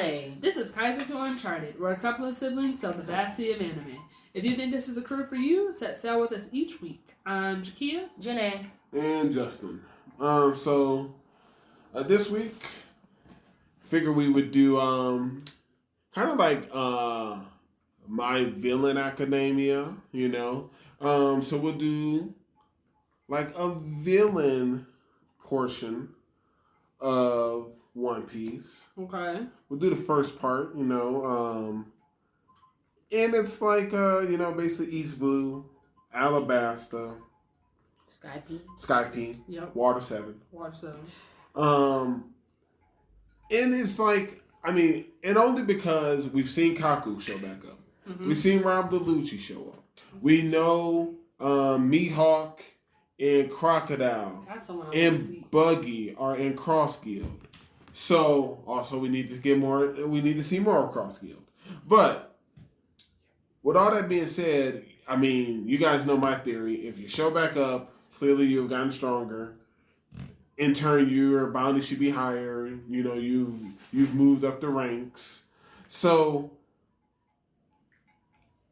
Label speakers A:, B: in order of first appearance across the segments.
A: Hi.
B: This is Kaizoku Uncharted, where a couple of siblings sell the vastity of anime. If you think this is a career for you, set sail with us each week. I'm Jakia.
A: Janae.
C: And Justin. So this week, figure we would do kind of like My Villain Academia, you know. So we'll do like a villain portion of One Piece.
B: Okay.
C: We'll do the first part, you know. And it's like basically East Blue, Alabasta, Skype.
B: Yep.
C: Water 7.
B: Watch them.
C: And it's like, and only because we've seen Kaku show back up.
B: Mm-hmm.
C: We've seen Rob DeLucci show up. We know Mihawk and Crocodile and Buggy are in Cross Guild. So also we need to see more of Cross Guild. But with all that being said, you guys know my theory. If you show back up, clearly you've gotten stronger. In turn, your bounty should be higher. You know, you've moved up the ranks. So,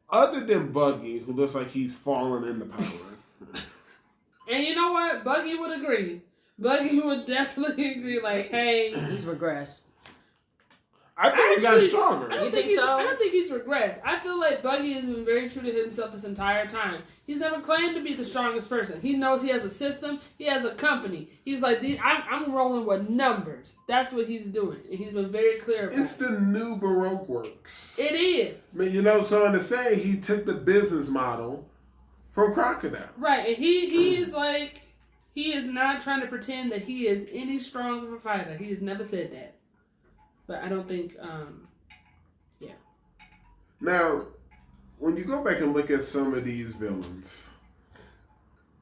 C: other than Buggy, who looks like he's fallen into power.
B: And you know what? Buggy would agree. Buggy would definitely agree, like, hey.
A: He's regressed.
C: I think he's gotten stronger.
B: I don't think he's regressed. I feel like Buggy has been very true to himself this entire time. He's never claimed to be the strongest person. He knows he has a system. He has a company. He's like, I'm rolling with numbers. That's what he's doing. And he's been very clear about it.
C: It's the new Baroque works.
B: It is.
C: So in a say, he took the business model from Crocodile.
B: Right. And he is like, he is not trying to pretend that he is any stronger of a fighter. He has never said that. But I don't think, yeah.
C: Now, when you go back and look at some of these villains,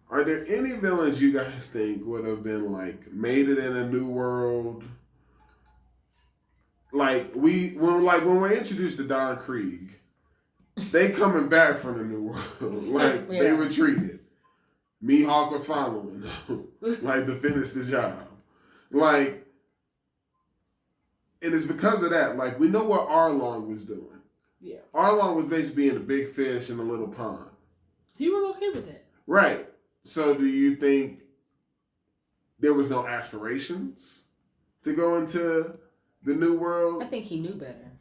C: are there any villains you guys think would have been like made it in a new world? Like when we're introduced to Don Krieg, they coming back from the new world. They retreated. Mihawk was following them, to finish the job. And it's because of that. We know what Arlong was doing.
B: Yeah.
C: Arlong was basically being a big fish in a little pond.
B: He was okay with that.
C: Right. So do you think there was no aspirations to go into the new world?
A: I think he knew better.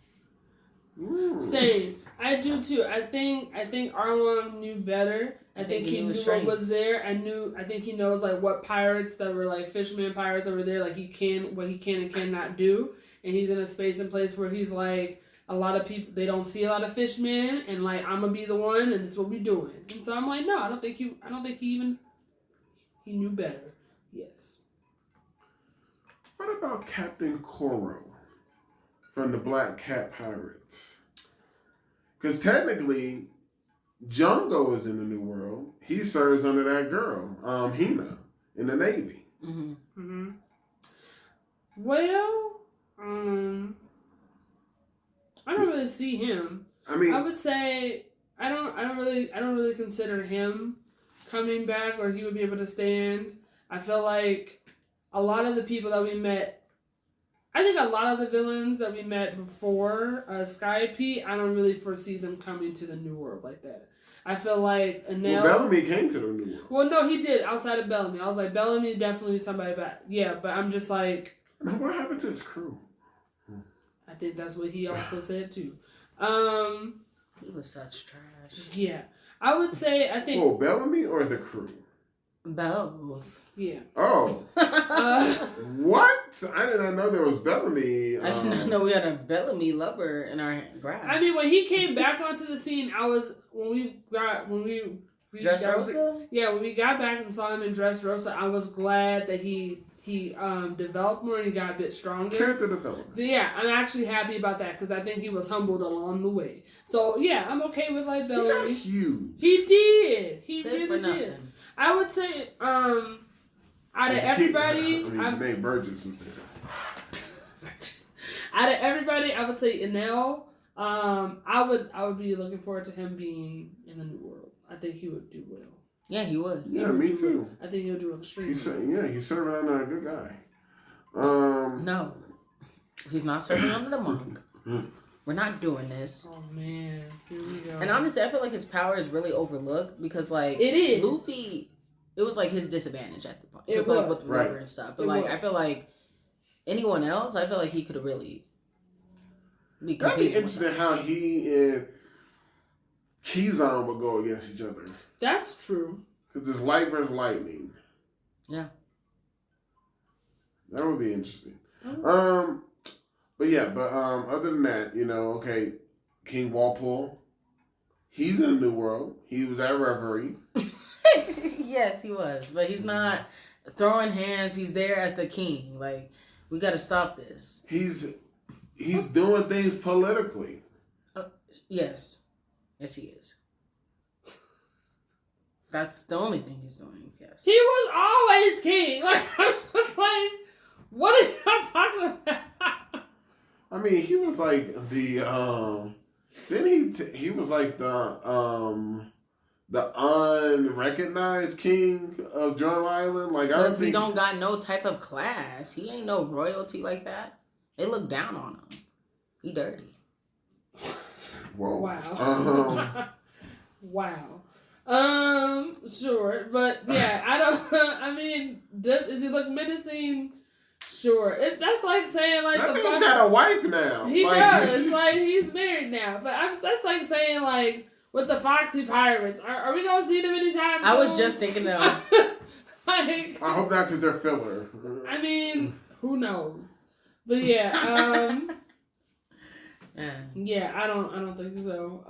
B: Same. I do too. I think Arlong knew better. I think he knew what was there. I think he knows what pirates that were fishermen pirates over there. What he can and cannot do. And he's in a space and place where he's a lot of people, they don't see a lot of fishmen, and I'm gonna be the one, and this is what we're doing. And so I'm no, I don't think he knew better. Yes.
C: What about Captain Koro from the Black Cat Pirates? Because technically, Jungo is in the New World. He serves under that girl, Hina, in the Navy.
A: Mm-hmm.
B: Mm-hmm. Well, I don't really see him. I would say I don't really consider him coming back, or he would be able to stand. I feel like a lot of the people that we met, I think a lot of the villains that we met before Skype, I don't really foresee them coming to the New World like that. I feel like Enel...
C: Well, Bellamy came to the New World.
B: Well, no, he did, outside of Bellamy. I was like, Bellamy definitely somebody back. Yeah, but I'm just like...
C: Now, what happened to his crew?
B: I think that's what he also said, too.
A: He was such trash.
B: Yeah. I would say, I think...
C: Oh, Bellamy or the crew?
A: Both.
B: Yeah.
C: Oh. What? I did not know there was Bellamy.
A: I did not know we had a Bellamy lover in our grasp.
B: When he came back onto the scene, when we got back and saw him in Dressrosa, I was glad that he developed more and he got a bit stronger.
C: Character development.
B: Yeah, I'm actually happy about that because I think he was humbled along the way. So yeah, I'm okay with Bellamy.
C: He got huge.
B: He did. He
A: Good
B: really
A: for nothing.
B: did. I would say, out of everybody,
C: his name Burgess was there.
B: Out of everybody, I would say Enel. I would be looking forward to him being in the New World. I think he would do well.
A: Yeah, he would.
C: Yeah, me too.
B: I think he'll do extremely
C: well. He's serving under a good guy.
A: No. He's not serving under the monk. We're not doing this.
B: Oh man, here we go.
A: And honestly, I feel like his power is really overlooked because, like,
B: it is
A: Luffy. It was like his disadvantage at the point.
B: It
A: was like with the rubber and stuff. But
B: it
A: like,
B: was.
A: I feel like anyone else, I feel like he could have really.
C: That'd be interesting how he and Kizan would go against each other.
B: That's true.
C: Because it's light versus lightning.
A: Yeah.
C: That would be interesting. But other than that, okay, King Walpole, he's in a new world. He was at Reverie.
A: Yes, he was. But he's not throwing hands. He's there as the king. Like, we got to stop this.
C: He's doing things politically.
A: Yes. Yes, he is. That's the only thing he's doing, yes.
B: He was always king. Like, I'm just like, what are y'all talking about?
C: I mean, he was like the then he was like the unrecognized king of Drum Island. Like,
A: because he don't got no type of class. He ain't no royalty like that. They look down on him. He dirty.
C: Whoa.
B: Wow. Wow. Sure, but yeah, I don't. I mean, does he look menacing? Sure. That's like saying like
C: that man's got a wife now.
B: He does. Like, he's married now. But that's like saying like with the Foxy Pirates. Are we gonna see them anytime soon?
A: I was just thinking that.
B: Like,
C: I hope not, because they're filler.
B: I mean, who knows? But yeah. Yeah, I don't think so.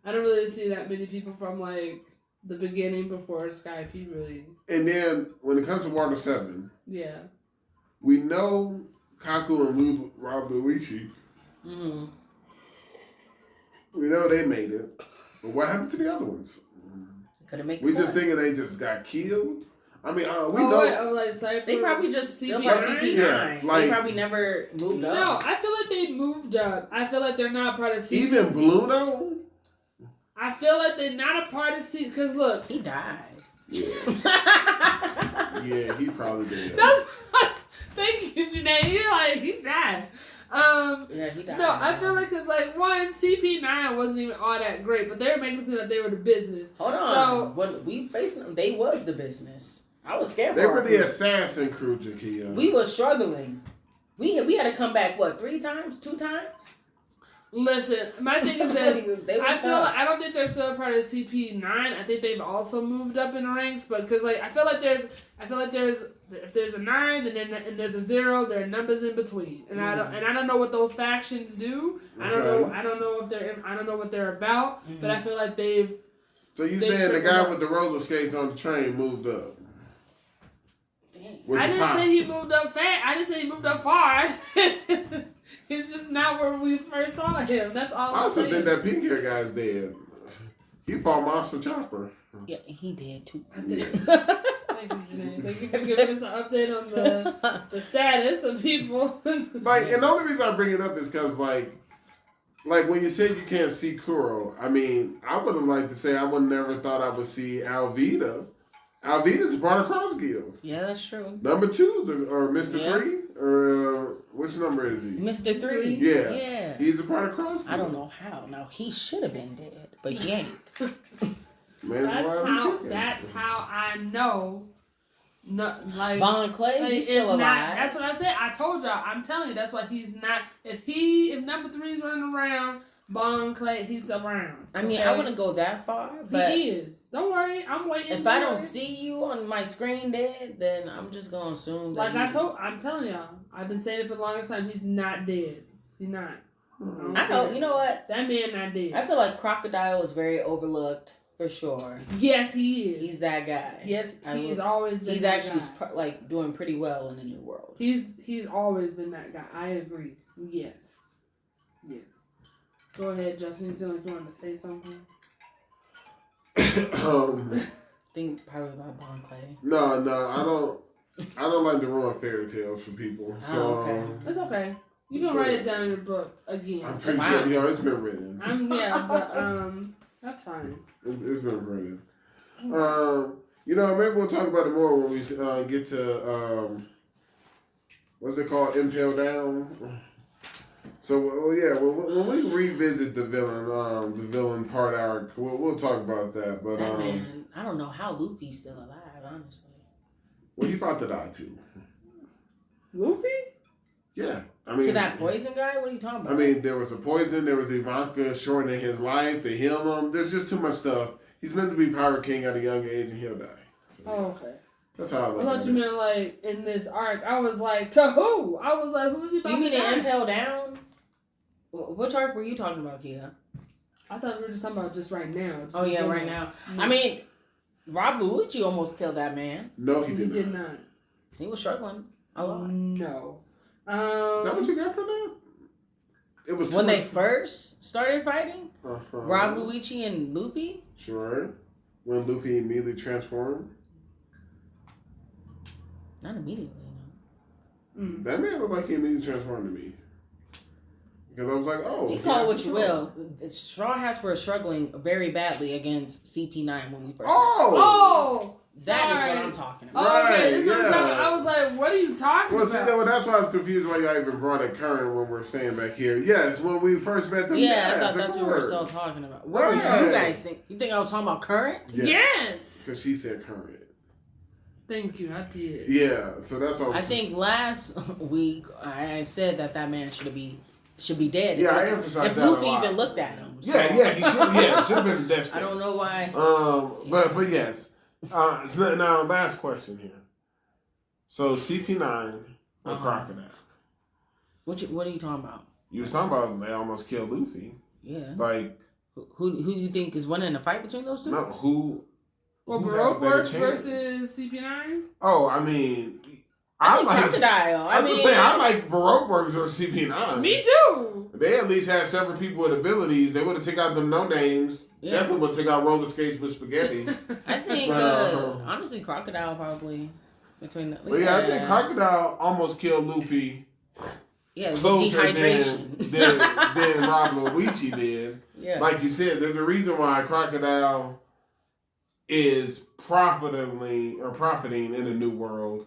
B: I don't really see that many people from like the beginning before Skype really.
C: And then when it comes to Water 7,
B: yeah,
C: we know Kaku and Rob Luigi.
A: Mm-hmm.
C: We know they made it. But what happened to the other ones?
A: Couldn't make.
C: We just thinking they just got killed. I mean, we know.
B: Like Cypress,
A: they probably just
B: CP9.
A: CP9.
C: Yeah, like,
A: they probably never moved up.
B: No, I feel like they moved up. I feel like they're not part of CP.
C: Even Blue though.
B: I feel like they're not a part of CP. Because look,
A: he died.
C: Yeah. Yeah, he probably did.
B: That's thank you, Janae. You're like, he died.
A: Yeah, he died.
B: No, I feel like it's like one CP9 wasn't even all that great, but they were making it seem that they were the business.
A: Hold on. So when we faced them, they was the business. I was scared for
C: They were the assassin crew, Jakia.
A: We were struggling. We had to come back, what, 3 times? 2 times?
B: Listen, my thing is this. I don't think they're still a part of CP9. I think they've also moved up in the ranks, but because like I feel like there's if there's a 9 and there's a 0, there are numbers in between, and I don't know what those factions do. Okay. I don't know what they're about, but I feel like they've.
C: So you saying the guy with the roller skates on the train moved up?
B: I didn't say he moved up fast. I didn't say he moved up far. I said it's just not where we first saw him. That's all.
C: I also think that pink hair guy's dead. He fought Monster Chopper.
A: Yeah, he did too.
B: Thank you, Janae. Thank you for giving us an update on the status of people.
C: Like, and the only reason I bring it up is because like when you said you can't see Kuro, I mean, I would have liked to say I would never thought I would see Alvida. Alvida's a part of Cross Guild.
A: Yeah, that's true.
C: Number 2 or Mr. 3? Or which number is he?
A: Mr. 3?
C: Yeah. He's a part of Cross Guild.
A: I don't know how. Now, he should have been dead, but he ain't.
B: That's how I know. No, like
A: Von Clay, he's still alive.
B: That's what I said. I told y'all. I'm telling you, that's why he's not. If number 3's running around, Bon Clay, he's around.
A: I mean, I wouldn't go that far, but
B: he is. Don't worry, I'm waiting.
A: If I don't see you on my screen dead, then I'm just gonna assume that.
B: I'm telling y'all, I've been saying it for the longest time. He's not dead. He's not.
A: I know. You know what?
B: That man not dead.
A: I feel like Crocodile is very overlooked for sure.
B: Yes, he is.
A: He's that guy.
B: Yes, he's always been.
A: He's actually like doing pretty well in the new world.
B: He's always been that guy. I agree. Yes. Go ahead, Justin. You seem like you wanted to say something.
A: Think probably about Bon Clay.
C: No, I don't like to ruin fairy tales for people. So
A: okay.
B: It's okay. You can write it down in your book again.
C: I'm pretty sure it's been written.
B: That's fine.
C: It's been written. Maybe we'll talk about it more when we get to what's it called? Impel Down. So when we revisit the villain part arc, we'll talk about that. But
A: that man, I don't know how Luffy's still alive, honestly.
C: Well, he about to die too.
B: Luffy?
C: Yeah, I mean,
A: to that poison guy. What are you talking about?
C: I mean, there was a poison. There was Ivanka shortening his life to heal him. There's just too much stuff. He's meant to be Pirate King at a young age, and he'll die. So,
B: okay.
C: That's how I look.
B: I thought you meant like in this arc. I was like, to who? I was like, who's he about?
A: You mean
B: to
A: the Impel Down? Which arc were you talking about, Kia?
B: I thought we were just talking about just right now.
A: Oh yeah, right now. I mean, Rob Luigi almost killed that man.
C: No, he did
B: not.
A: He was struggling a lot.
B: No.
C: Is that what you got for that? It was
A: when they first started fighting.
C: Uh-huh.
A: Rob Luigi and Luffy.
C: Sure. When Luffy immediately transformed.
A: Not immediately, no.
C: That man looked like he immediately transformed to me. Because I was like, oh.
A: You call it what you will. Straw Hats were struggling very badly against CP9 when we first met.
B: Oh!
A: That is what I'm talking about.
B: Oh, okay, this is what I'm talking about. I was like, what are you talking about?
C: See, that's why I was confused why y'all even brought it current when we're saying back here. Yes, when we first met them.
A: Yeah, I thought that's what we were still talking about. What were you guys think? You think I was talking about current?
B: Yes.
C: Because she said current.
B: Thank you, I did.
C: Yeah, so that's all.
A: I think last week I said that man should be dead.
C: Yeah, I emphasized
A: if
C: that
A: Luffy
C: a lot.
A: even looked at him. So.
C: He should. Yeah, it should have been a death state.
A: I don't know why.
C: But yes. So now, last question here. So CP9 or Crocodile?
A: What are you talking about?
C: You was talking about they almost killed Luffy.
A: Yeah.
C: Like
A: who do you think is winning the fight between those two?
C: No, who?
B: Well, Baroque Works versus CP9?
C: Oh, I mean,
A: I like Crocodile.
C: I was gonna say I like Baroque Works versus CP9.
B: Me too.
C: They at least had several people with abilities. They would have taken out them no names. Yeah. Definitely would have taken out roller skates with spaghetti.
A: I think honestly, Crocodile probably between the.
C: But yeah, I think Crocodile almost killed Luffy.
A: Yeah,
C: closer
A: dehydration
C: than Rob Luigi did.
A: Yeah,
C: like you said, there's a reason why Crocodile is profiting in the new world.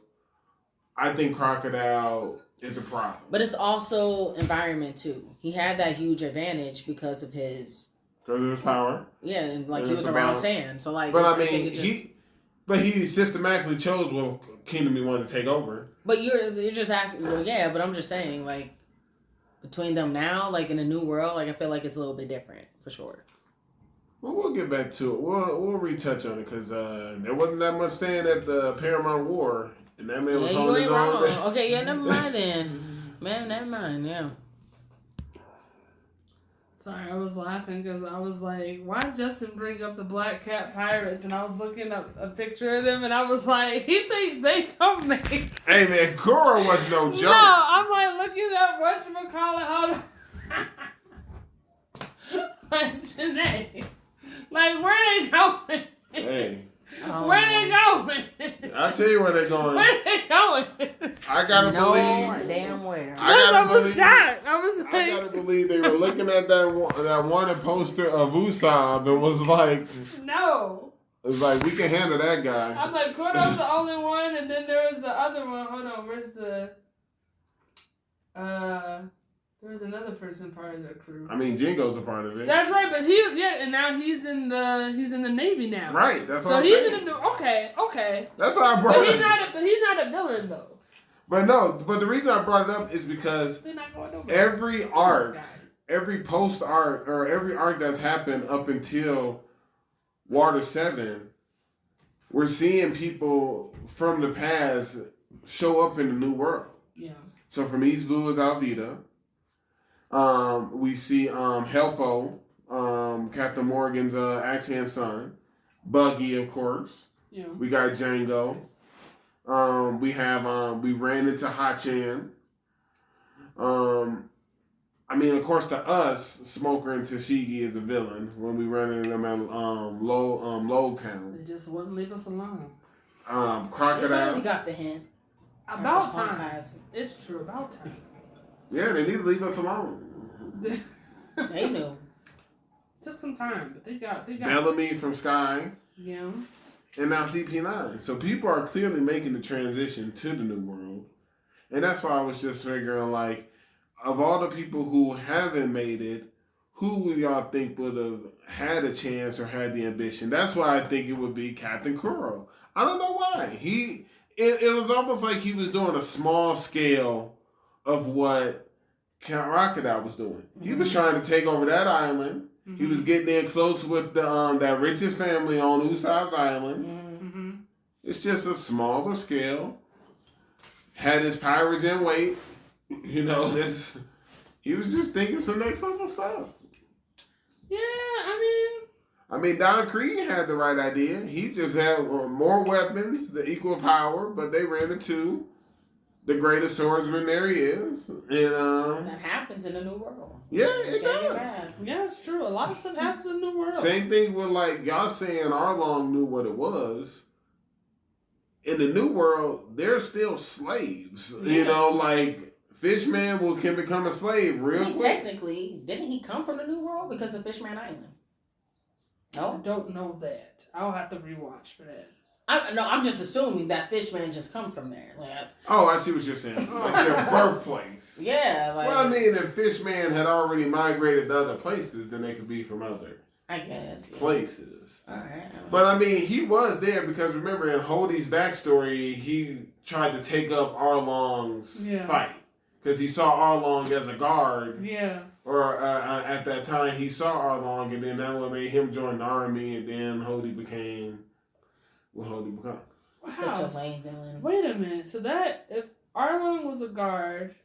C: I think Crocodile is a problem.
A: But it's also environment too. He had that huge advantage because of his
C: power.
A: Yeah, and he was around sand. So
C: but I mean, he systematically chose what kingdom he wanted to take over.
B: But you're just asking. Well, yeah, but I'm just saying,
A: between them now, in a new world, I feel like it's a little bit different for sure.
C: Well, we'll get back to it. We'll retouch on it because there wasn't that much saying at the Paramount War, and that man was on his own.
A: Okay, yeah, never mind then. Man, never mind. Yeah.
B: Sorry, I was laughing because I was like, why did Justin bring up the Black Cat Pirates? And I was looking up a picture of them, and I was like, he thinks they come make.
C: Hey, man, Kuro was no joke.
B: No, I'm looking up whatchamacallit. Janae. Where they going?
C: Hey.
B: Where they going?
C: I'll tell you where they're going.
B: Where they going?
C: I gotta believe.
A: Damn where.
B: I was shocked.
C: I gotta believe they were looking at that wanted poster of Usopp and was like,
B: no.
C: It's like, we can handle that guy.
B: I'm like, Kuro's the only one, and then there was the other one. Hold on, where's the? There was another person part of their crew.
C: I mean, Jingo's a part of it.
B: That's right, but and now he's in the Navy now.
C: Right, that's what
B: so
C: I'm
B: he's
C: saying.
B: in the new. Okay.
C: That's why I brought it up.
B: But he's not a villain though.
C: But the reason I brought it up is because every arc, every post arc, or every arc that's happened up until Water 7, we're seeing people from the past show up in the new world.
B: Yeah.
C: So from East Blue is Alvida. We see Helpo, Captain Morgan's ex-hand son, Buggy, of course.
B: Yeah.
C: We got Django. We ran into Hachan. I mean, of course, to us, Smoker and Tashigi is a villain when we ran into them at Log Town.
B: They just wouldn't leave us alone.
C: Crocodile.
A: We got the hint.
B: About time. It's true. About time.
C: Yeah, they need to leave us alone.
A: They knew.
B: Took some time, but they got
C: Bellamy from Sky.
B: Yeah.
C: And now CP9. So people are clearly making the transition to the new world. And that's why I was just figuring, like, of all the people who haven't made it, who would y'all think would have had a chance or had the ambition? That's why I think it would be Captain Kuro. I don't know why. It was almost like he was doing a small scale of what Crocodile was doing. He was trying to take over that island. He was getting in close with the that richest family on Usopp's island. It's just a smaller scale. Had his pirates in wait. You know, he was just thinking some next level stuff.
B: Yeah,
C: I mean, Don Krieg had the right idea. He just had more weapons, the equal power, but they ran into the greatest swordsman there he is. And
A: that happens in the New World.
C: Yeah, it does.
B: Yeah, it's true. A lot of stuff happens in the New World.
C: Same thing with, like, y'all saying Arlong knew what it was. In the New World, they're still slaves. Yeah. You know, like, Fishman can become a slave real quick.
A: Technically, didn't he come from the New World because of Fishman Island? No?
B: I don't know that. I'll have to rewatch for that.
A: I'm just assuming that Fishman just come from there.
C: I see what you're saying. Like their birthplace.
A: Yeah.
C: Well, I mean, if Fishman had already migrated to other places, then they could be from other places.
A: All right.
C: But, I mean, he was there because, remember, in Hody's backstory, he tried to take up Arlong's fight. Because he saw Arlong as a guard.
B: Yeah.
C: Or at that time, he saw Arlong, and then that would made him join the army, and then Hody became what Hody become.
B: Wow.
A: Such a lame villain.
B: Wait a minute. So if Arlong was a guard.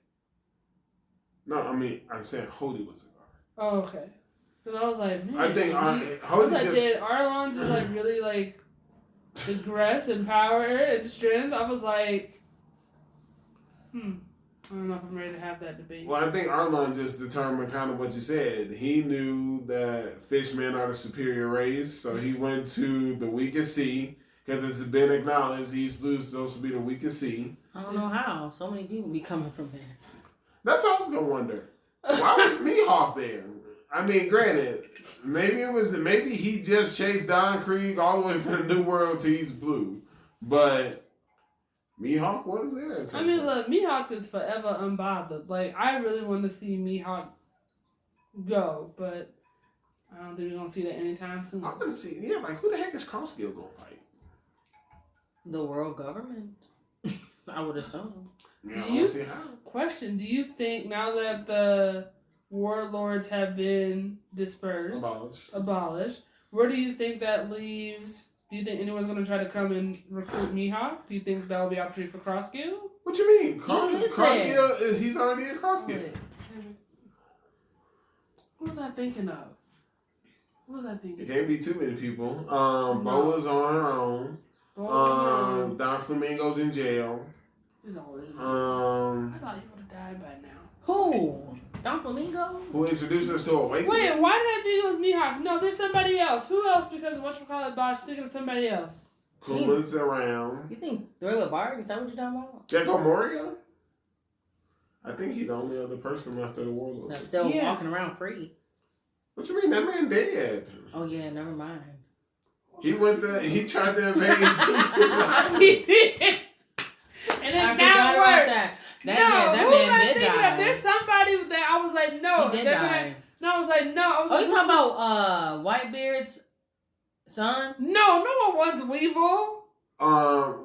C: No, I mean, I'm saying Hody was a guard.
B: Oh, okay. Because I was like, man.
C: I think Hody
B: did Arlong just like really like digress in power and strength? I was like, I don't know if I'm ready to have that debate.
C: Well, I think Arlong just determined kind of what you said. He knew that fishmen are the superior race, so he went to the weakest sea, because it's been acknowledged East Blue is supposed to be the weakest sea.
A: I don't know how. So many people be coming from there.
C: That's what I was going to wonder. Why was Mihawk there? I mean, granted, maybe he just chased Don Krieg all the way from the New World to East Blue, but Mihawk was there.
B: I mean, look, Mihawk is forever unbothered. Like, I really want to see Mihawk go, but I don't think we're going to see that anytime soon.
C: I'm going to see, like, who the heck is Crossgill going to fight?
A: The world government, I would assume.
C: Yeah, I see how.
B: Question, do you think now that the warlords have been dispersed, abolished, where do you think that leaves? Do you think anyone's going to try to come and recruit Mihawk? Do you think that will be an opportunity for Crossgill?
C: What you mean? Crossgill, he's already in Crossgill.
B: What was I thinking of?
C: It can't be too many people. Boa's on her own. Don Flamingo's in jail.
B: He's always in jail. I thought he would have died by now.
A: Who? Don Flamingo?
C: Who introduced us to Awakening?
B: Wait, why did I think it was Mihawk? No, there's somebody else. Who else? Because whatchamacallit Bosch thinking of somebody else.
C: Kuma's around.
A: You think Thriller Bark? Is that what you're talking about?
C: Jacko Moria? I think he's the only other person left of the warlord.
A: That's still walking around free.
C: What you mean? That man dead.
A: Oh, yeah, never mind.
C: He tried to invade.
B: He did. And then got worse.
A: That man did die.
B: There's somebody that I was like, no.
A: He did die.
B: I was like, no.
A: You talking about Whitebeard's son?
B: No one wants Weevil.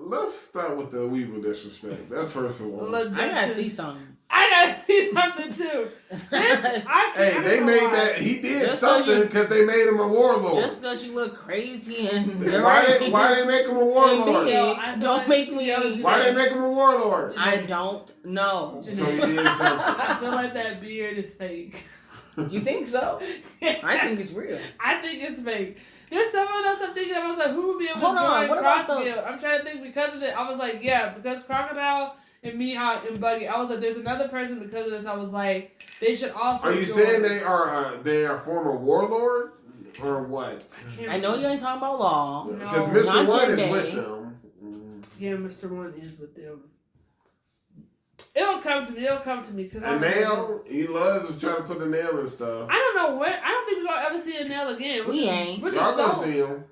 C: Let's start with the Weevil disrespect. That's first of all.
A: I gotta see something.
B: I gotta see something too.
C: They made that. He did something because they made him a warlord.
A: Just because you look crazy and
C: why they make him a warlord?
A: Don't make me.
C: Why they make him a warlord?
A: I don't know.
C: So he did something.
B: I feel like that beard is fake.
A: You think so? I think it's real.
B: I think it's fake. There's someone else I'm thinking of. I was like, who would be able to join Crossgill? I'm trying to think because of it. I was like, yeah, because Crocodile and Mihawk and Buggy. I was like, there's another person because of this. I was like, they should also.
C: Are you saying they are former warlord or what?
A: I know you ain't talking about Law.
C: Because Mr. One is with them.
B: Yeah, Mr. One is with them. It'll come to me. Cause
C: a nail, he loves to try to put the nail in stuff.
B: I don't know where. I don't think we're going to ever see a nail again.
A: We ain't.
C: Y'all gonna see him.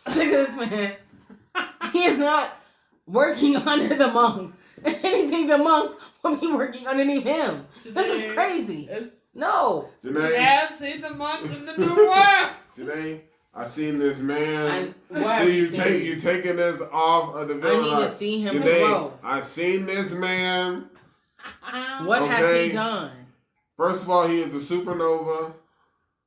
A: Sick of this man. He is not working under the monk. If anything, the monk will be working underneath him.
B: Janae,
A: this is crazy. No.
B: Janae, you have seen the monk in the New World.
C: Janae, I seen this man.
A: You
C: taking this off of the video.
A: I need to see him grow.
C: I seen this man.
A: What has he done?
C: First of all, he is a supernova.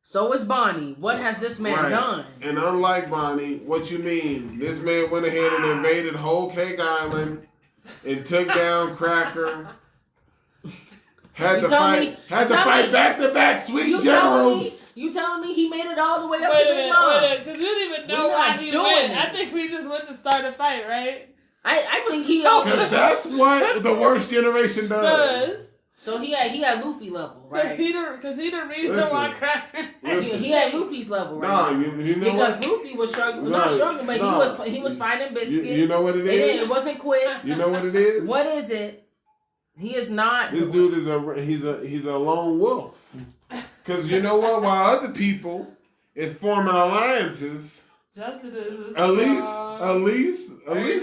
A: So is Bonnie. What has this man done?
C: And unlike Bonnie, what you mean? This man went ahead and invaded Whole Cake Island and took down Cracker. Had to fight back-to-back sweet generals.
A: You telling me he made it all the way up to Big Mom?
B: Because we didn't even know why he went. I think we just went to start a fight, right?
A: I think he...
C: Because that's what the worst generation does.
A: So he had Luffy level, right?
B: Because he the reason why Cracker...
A: He had Luffy's level, right?
C: No, you know
A: because
C: what?
A: Luffy was struggling. Not struggling, but he was fighting Biscuit.
C: You know what it is?
A: It wasn't quick.
C: You know what it is?
A: What is it? He is not...
C: This dude is he's a lone wolf. Because you know what? While other people is forming alliances...
B: Justin is
C: at least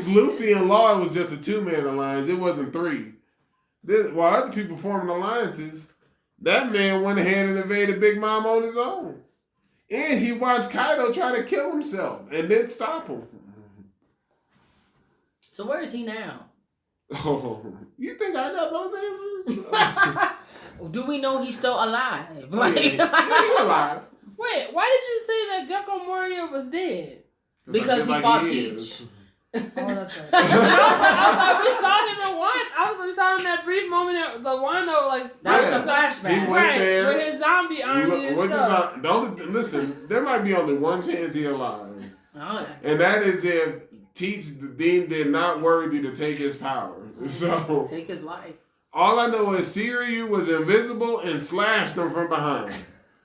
C: Luffy and Law was just a 2-man alliance. It wasn't 3. While other people forming alliances, that man went ahead and invaded Big Mom on his own. And he watched Kaido try to kill himself and then stop him.
A: So where is he now?
C: Oh, you think I got those answers?
A: Do we know he's still alive?
C: Yeah, he's alive.
B: Wait, why did you say that Gekko Moria was dead?
A: Because he fought Teach.
B: Oh, that's right. I was like, we saw him in one. We saw him that brief moment at the Wano,
A: that was a flashback.
B: Right, with his zombie army and stuff.
C: Listen, there might be only one chance he's alive.
A: Oh.
C: And that is if Teach deemed it not worthy to take his power. So
A: take his life.
C: All I know is Siryu was invisible and slashed him from behind.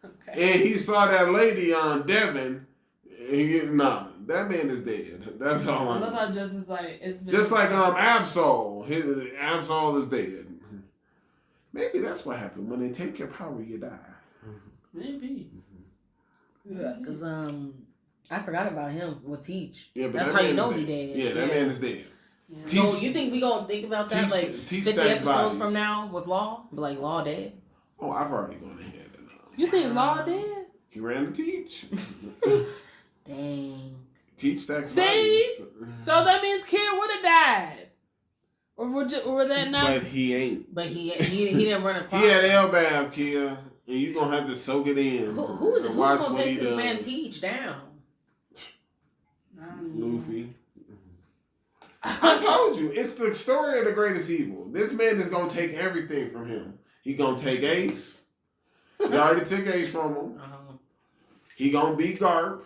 C: Okay. And he saw that lady on Devin. That man is dead. That's all I know.
B: I love how Justin's like, it's
C: just like Absol. Absol is dead. Maybe that's what happened. When they take your power, you die.
B: Maybe.
A: Yeah, because I forgot about him with Teach.
C: Yeah, but
A: that's how you know he dead.
C: Yeah, that man is dead.
A: Yeah. So you think we gonna think about that Teach 50 episodes from now with Law? Like Law dead?
C: Oh, I've already gone ahead.
B: You think Law dead?
C: He ran to Teach.
A: Dang.
C: Teach stacks.
B: See? So that means Kid would have died. Or would that not?
C: But he ain't.
A: But he didn't run across.
C: He had L-Bab, Kia. And you gonna have to soak it in.
A: Who's gonna take this man Teach down?
C: Luffy. I told you, it's the story of the greatest evil. This man is gonna take everything from him. He gonna take Ace. He already took Ace from him. He gonna beat Garp.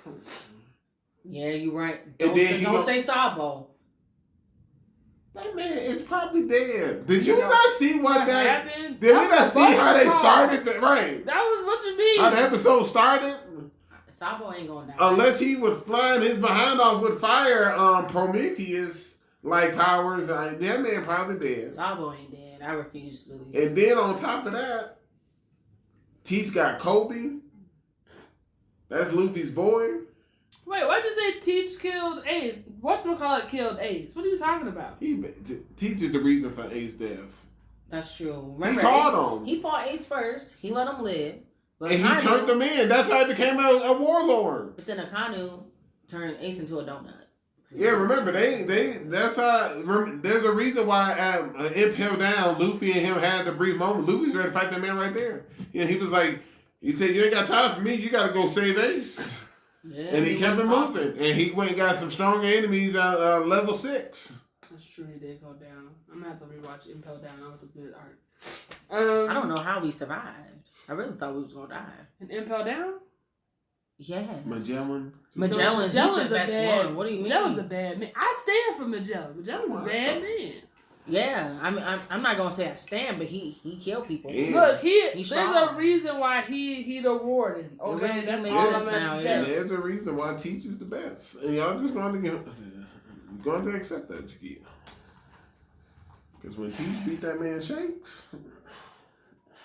A: Yeah, you right. Don't say Sabo.
C: That man is probably dead. Did you not see what that
B: happened?
C: Did we not see how they started that? Right.
B: That was what you mean.
C: How the episode started?
A: Sabo ain't going down.
C: Unless he was flying his behind off with fire, Prometheus like powers. That man probably dead.
A: Sabo ain't dead. I refuse to believe.
C: And then on top of that, Teach got Kobe. That's Luffy's boy.
B: Wait, why'd you say Teach killed Ace? Whatchamacallit killed Ace? What are you talking about?
C: Teach is the reason for Ace's death.
A: That's true. Remember,
C: he called him.
A: He fought Ace first. He let him live. But
C: and he turned him in. That's how he became a warlord.
A: But then Akanu turned Ace into a donut.
C: Yeah, remember that's how. There's a reason why Imp held down. Luffy and him had the brief moment. Luffy's ready to fight that man right there. Yeah, he was like, he said, "You ain't got time for me. You got to go save Ace." Yeah, and he kept him moving. And he went and got some stronger enemies at level 6.
B: That's true. He did go down. I'm gonna have to rewatch Impel Down. That was a good arc.
A: I don't know how we survived. I really thought we was gonna die.
B: And Impel Down?
A: Yeah.
C: Magellan's
A: the best one. What do you mean?
B: Magellan's a bad man. I stand for Magellan. Magellan's a bad man.
A: Yeah, I mean, I'm not gonna say I stand, but he killed people.
B: Yeah. Look, there's a reason why he the warden. Okay,
A: really that's all I'm saying.
C: Yeah, there's a reason why Teach is the best, and y'all just going to accept that, Chiquita. Because when Teach beat that man Shanks.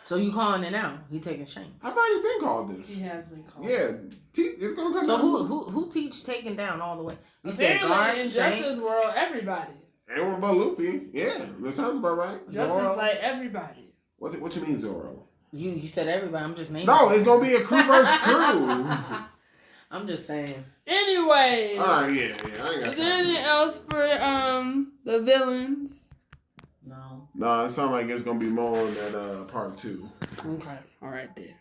A: So you calling it now? He taking Shanks?
C: I've already been called this.
B: He has been called.
C: Yeah, it's gonna come.
A: So who Teach taking down all the way? You
B: said
A: guard
B: in
A: Shanks?
B: Justice World, everybody.
C: Everyone but Luffy. Yeah, that sounds about right.
B: Justin's like everybody.
C: What you mean Zoro?
A: You said everybody. I'm just naming.
C: No, it's gonna be a crew versus crew.
A: I'm just saying.
B: Anyway.
C: Oh yeah. I ain't got
B: is there anything else for the villains?
C: No, it sounds like it's gonna be more on that part 2.
B: Okay. All right then.